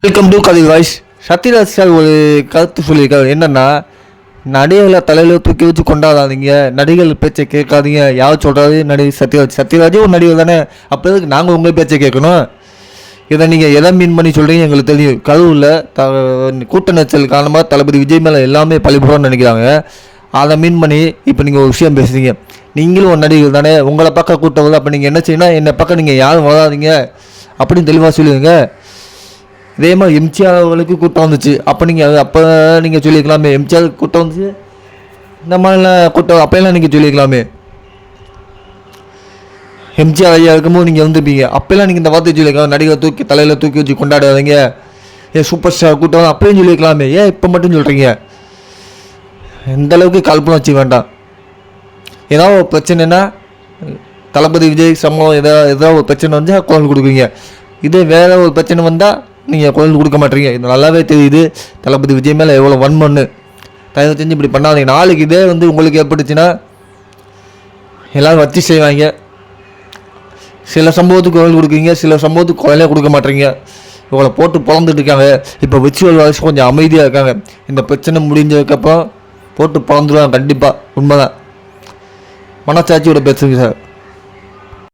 Welcome to கதை voice. Sathyaraj sir ஒரு கருத்து சொல்லியிருக்காரு. என்னென்னா, நடிகர்களை தலையில் தூக்கி வச்சு கொண்டாடாதீங்க, நடிகர்கள் பேச்சை கேட்காதீங்க. யார் சொல்கிறாரு? நடிகர் சத்யராஜே ஒரு நடிகர் தானே. அப்போ எதுக்கு நாங்கள் உங்கள் பேச்சை கேட்கணும்? இதை நீங்கள் எதை மீன் பண்ணி சொல்கிறீங்க எங்களுக்கு தெரியும். கரூரில் கூட்ட நெரிசல் காரணமாக தளபதி விஜய் மேலே எல்லாமே பழிபுறான்னு நினைக்கிறாங்க. அதை மீன் பண்ணி இப்போ நீங்கள் ஒரு விஷயம் பேசுகிறீங்க. நீங்களும் ஒரு நடிகர் தானே, உங்களை பக்கம் கூட்டம் வருது. அப்போ நீங்கள் என்ன செய்யணும்? என்னை பக்கம் நீங்கள் யாரும் வராதிங்க அப்படின்னு தெளிவாக சொல்லுவீங்க. இதே மாதிரி எம்ஜிஆர் அவர்களுக்கு கூட்டம் வந்துச்சு. அப்போ நீங்கள் சொல்லியிருக்கலாமே, எம்ஜிஆர் கூட்டம் வந்துச்சு, இந்த மாதிரிலாம் கூட்டம் அப்போலாம் நீங்கள் சொல்லியிருக்கலாமே. எம்ஜிஆர் ஐயா இருக்கும்போது நீங்கள் வந்துருப்பீங்க. அப்போலாம் நீங்கள் இந்த வார்த்தை சொல்லியிருக்கலாம், நடிகர் தலையில் தூக்கி வச்சு கொண்டாடாதீங்க, சூப்பர் ஸ்டார் கூட்டம் அப்பயும் சொல்லியிருக்கலாமே. ஏன் இப்போ மட்டும் சொல்கிறீங்க? எந்த அளவுக்கு கல்பனை வச்சு வேண்டாம். ஏதாவது ஒரு பிரச்சனைனா தளபதி விஜய் சம்பவம் ஏதாவது ஒரு பிரச்சனை வந்தால் குரல் கொடுக்குறீங்க. இதே வேறு ஒரு பிரச்சனை வந்தால் நீங்கள் குரல் கொடுக்க மாட்டீங்க. இது நல்லாவே தெரியுது தளபதி விஜய் மேலே எவ்வளோ வன்மன்னு. தயவு செஞ்சு இப்படி பண்ணாதீங்க. நாளைக்கு இதே உங்களுக்கு ஏற்பட்டுச்சுன்னா எல்லோரும் வச்சு செய்வாங்க. சில சம்பவத்துக்கு குரல் கொடுக்குறீங்க, சில சம்பவத்துக்கு குரலே கொடுக்க மாட்டீங்க. இவங்களை போட்டு பொழந்துட்டு இருக்காங்க. இப்போ விர்ச்சுவல் வாய்ஸ் கொஞ்சம் அமைதியாக இருக்காங்க. இந்த பிரச்சனை முடிஞ்சதுக்கப்புறம் போட்டு பொழந்துடுவாங்க கண்டிப்பாக. உண்மைதான். மனசாட்சியோட பேசுங்க சார்.